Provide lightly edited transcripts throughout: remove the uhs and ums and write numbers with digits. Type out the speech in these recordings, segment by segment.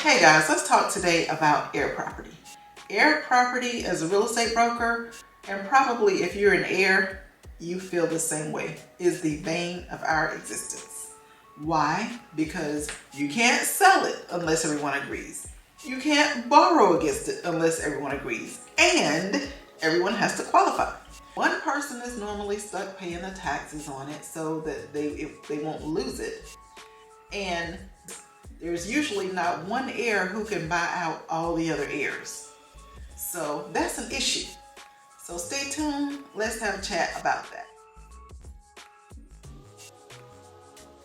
Hey guys, let's talk today about Heir Property. Heir Property as a real estate broker, and probably if you're an heir, you feel the same way, is the bane of our existence. Why? Because you can't sell it unless everyone agrees. You can't borrow against it unless everyone agrees. And everyone has to qualify. One person is normally stuck paying the taxes on it so that they won't lose it. And there's usually not one heir who can buy out all the other heirs. So that's an issue. So stay tuned. Let's have a chat about that.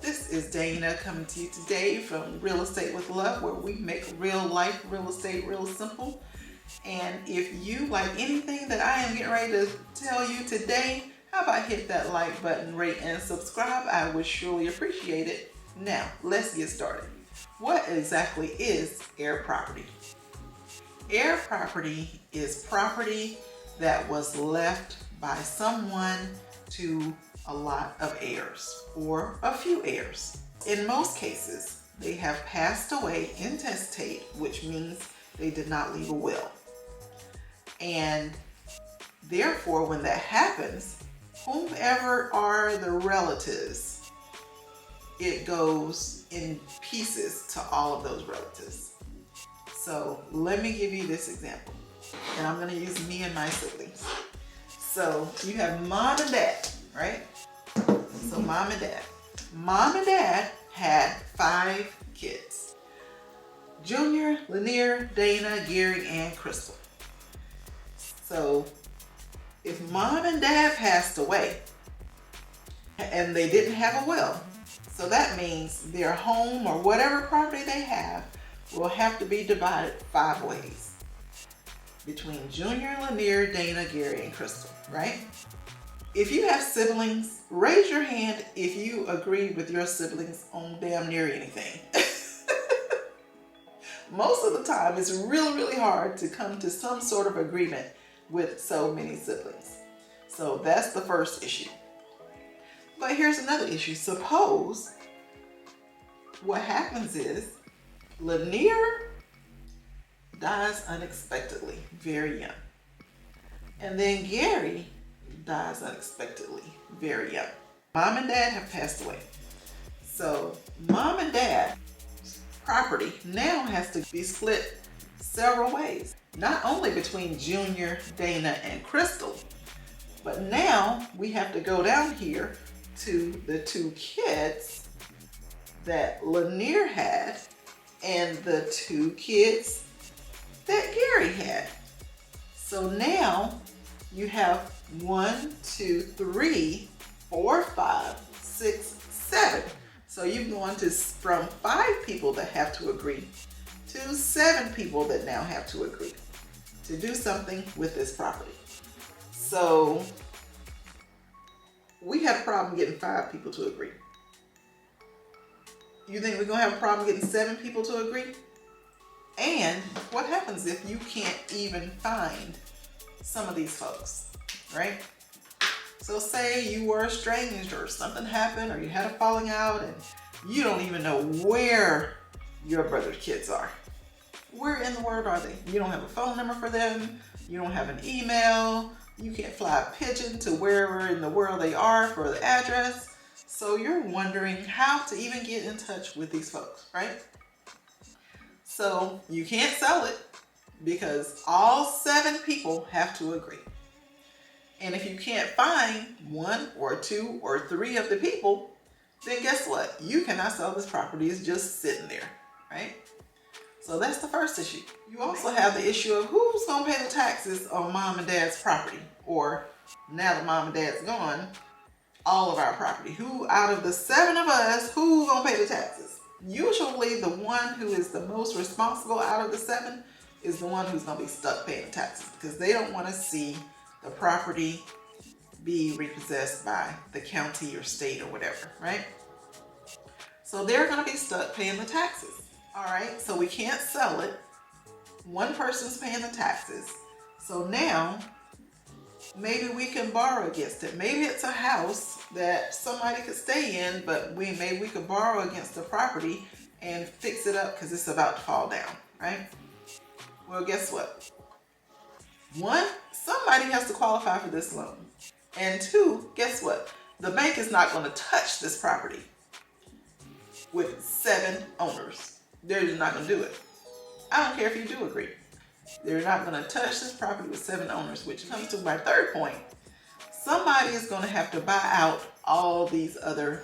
This is Dana coming to you today from Real Estate with Love, where we make real life real estate real simple. And if you like anything that I am getting ready to tell you today, how about hit that like button, rate, and subscribe? I would surely appreciate it. Now, let's get started. What exactly is heir property? Heir property is property that was left by someone to a lot of heirs or a few heirs. In most cases, they have passed away intestate, which means they did not leave a will. And therefore, when that happens, whomever are the relatives, it goes in pieces to all of those relatives. So let me give you this example. And I'm going to use me and my siblings. So you have mom and dad, right? So mom and dad. Mom and dad had 5 kids. Junior, Lanier, Dana, Gary, and Crystal. So if mom and dad passed away and they didn't have a will, so that means their home or whatever property they have will have to be divided 5 ways between Junior, Lanier, Dana, Gary, and Crystal, right? If you have siblings, raise your hand if you agree with your siblings on damn near anything. Most of the time, it's really hard to come to some sort of agreement with so many siblings. So that's the first issue. But here's another issue. Suppose what happens is Lanier dies unexpectedly, very young. And then Gary dies unexpectedly, very young. Mom and dad have passed away. So mom and dad's property now has to be split several ways. Not only between Junior, Dana, and Crystal, but now we have to go down here to the 2 kids that Lanier had and the 2 kids that Gary had. So now you have 1, 2, 3, 4, 5, 6, 7. So you've gone to from 5 people that have to agree to 7 people that now have to agree to do something with this property. So we had a problem getting 5 people to agree. You think we're gonna have a problem getting 7 people to agree? And what happens if you can't even find some of these folks, right? So say you were estranged or something happened or you had a falling out and you don't even know where your brother's kids are. Where in the world are they? You don't have a phone number for them. You don't have an email. You can't fly a pigeon to wherever in the world they are for the address. So you're wondering how to even get in touch with these folks, right? So you can't sell it because all 7 people have to agree. And if you can't find 1 or 2 or 3 of the people, then guess what? You cannot sell this property. It's just sitting there, right? So that's the first issue. You also have the issue of who's going to pay the taxes on mom and dad's property, or now that mom and dad's gone, all of our property. Who out of the 7 of us, who's going to pay the taxes? Usually the one who is the most responsible out of the 7 is the one who's going to be stuck paying taxes because they don't want to see the property be repossessed by the county or state or whatever, right? So they're going to be stuck paying the taxes. All right, so we can't sell it. One person's paying the taxes. So now maybe we can borrow against it. Maybe it's a house that somebody could stay in, but maybe we could borrow against the property and fix it up because it's about to fall down, right? Well, guess what? One, somebody has to qualify for this loan. And two, guess what? The bank is not going to touch this property with 7 owners. They're just not going to do it. I don't care if you do agree. They're not going to touch this property with 7 owners, which comes to my third point. Somebody is going to have to buy out all these other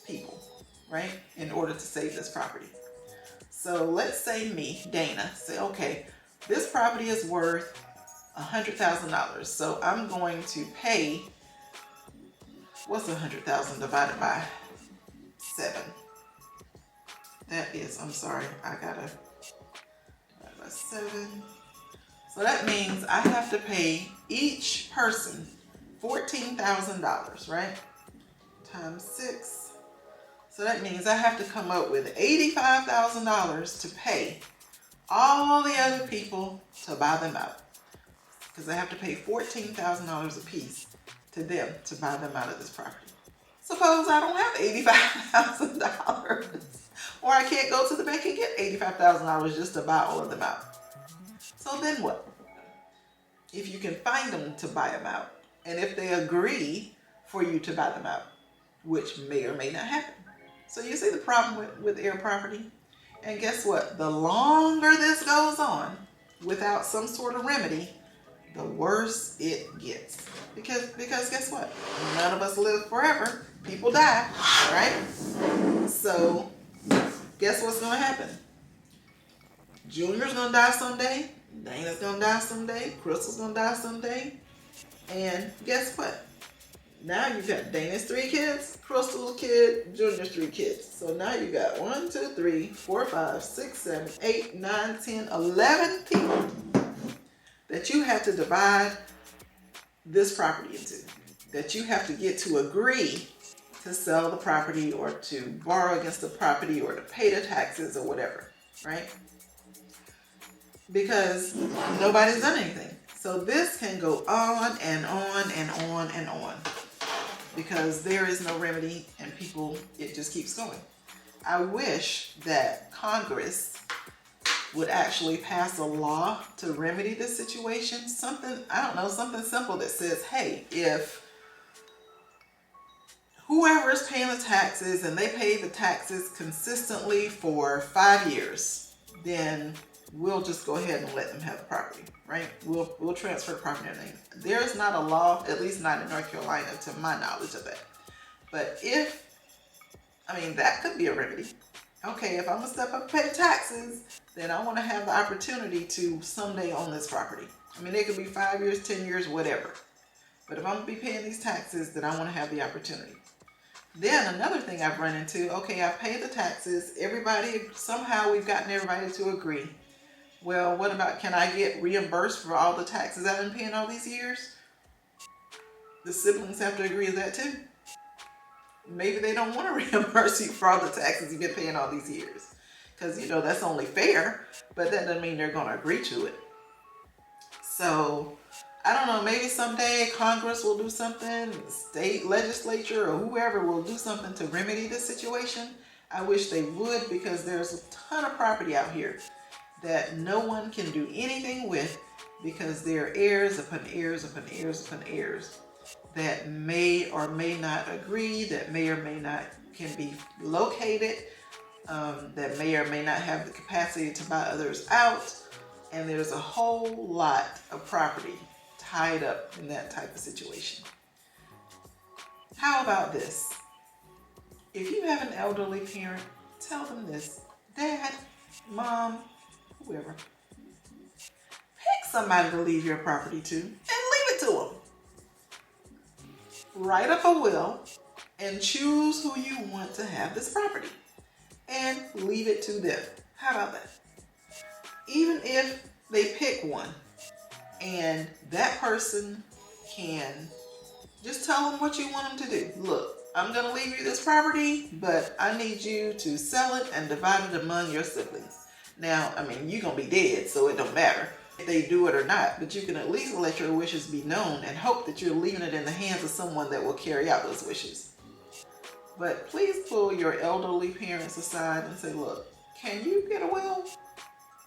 people, right, in order to save this property. So let's say me, Dana, say, okay, this property is worth $100,000. So I'm going to pay, what's 100,000 divided by 7? That is, I'm sorry, I gotta divide by 7. So that means I have to pay each person $14,000, right? Times 6. So that means I have to come up with $85,000 to pay all the other people to buy them out. Because I have to pay $14,000 a piece to them to buy them out of this property. Suppose I don't have $85,000, or I can't go to the bank and get $85,000 just to buy all of them out. So then what? If you can find them to buy them out, and if they agree for you to buy them out, which may or may not happen. So you see the problem with Heir Property? And guess what? The longer this goes on without some sort of remedy, the worse it gets. Because guess what? None of us live forever. People die, right? So guess what's going to happen? Junior's going to die someday. Dana's going to die someday. Crystal's going to die someday. And guess what? Now you got Dana's 3 kids, Crystal's kid, Junior's 3 kids. So now you got 1, 2, 3, 4, 5, 6, 7, 8, 9, 10, 11 people that you have to divide this property into. That you have to get to agree to sell the property or to borrow against the property or to pay the taxes or whatever, right? Because nobody's done anything. So this can go on and on and on and on. Because there is no remedy and people, it just keeps going. I wish that Congress would actually pass a law to remedy this situation. Something, I don't know, something simple that says, hey, if whoever is paying the taxes and they pay the taxes consistently for 5 years, then we'll just go ahead and let them have the property, right? We'll transfer the property name. There is not a law, at least not in North Carolina, to my knowledge of that. But that could be a remedy. Okay, if I'm gonna step up and pay the taxes, then I want to have the opportunity to someday own this property. It could be 5 years, 10 years, whatever. But if I'm gonna be paying these taxes, then I want to have the opportunity. Then another thing I've run into, okay, I've paid the taxes. Somehow we've gotten everybody to agree. Well, what about, can I get reimbursed for all the taxes I've been paying all these years? The siblings have to agree to that too. Maybe they don't want to reimburse you for all the taxes you've been paying all these years. Because, that's only fair, but that doesn't mean they're going to agree to it. So, I don't know, maybe someday Congress will do something, state legislature or whoever will do something to remedy this situation. I wish they would, because there's a ton of property out here that no one can do anything with because they're heirs upon heirs upon heirs upon heirs that may or may not agree, that may or may not can be located, that may or may not have the capacity to buy others out. And there's a whole lot of property tied up in that type of situation. How about this? If you have an elderly parent, tell them this. Dad, Mom, whoever. Pick somebody to leave your property to and leave it to them. Write up a will and choose who you want to have this property and leave it to them. How about that? Even if they pick one and that person can just tell them what you want them to do. Look, I'm going to leave you this property, but I need you to sell it and divide it among your siblings. Now, you're going to be dead, so it don't matter if they do it or not, but you can at least let your wishes be known and hope that you're leaving it in the hands of someone that will carry out those wishes. But please pull your elderly parents aside and say, look, can you get a will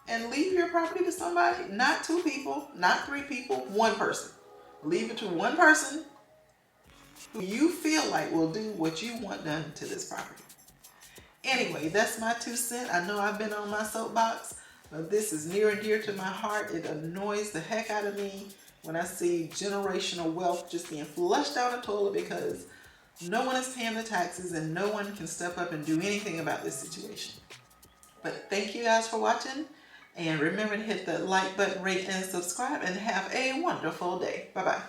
and leave your property to somebody? Not two people, not three people, one person. Leave it to one person who you feel like will do what you want done to this property. Anyway, that's my 2 cents. I know I've been on my soapbox, but this is near and dear to my heart. It annoys the heck out of me when I see generational wealth just being flushed down the toilet because no one is paying the taxes and no one can step up and do anything about this situation. But thank you guys for watching. And remember to hit the like button, rate, and subscribe, and have a wonderful day. Bye-bye.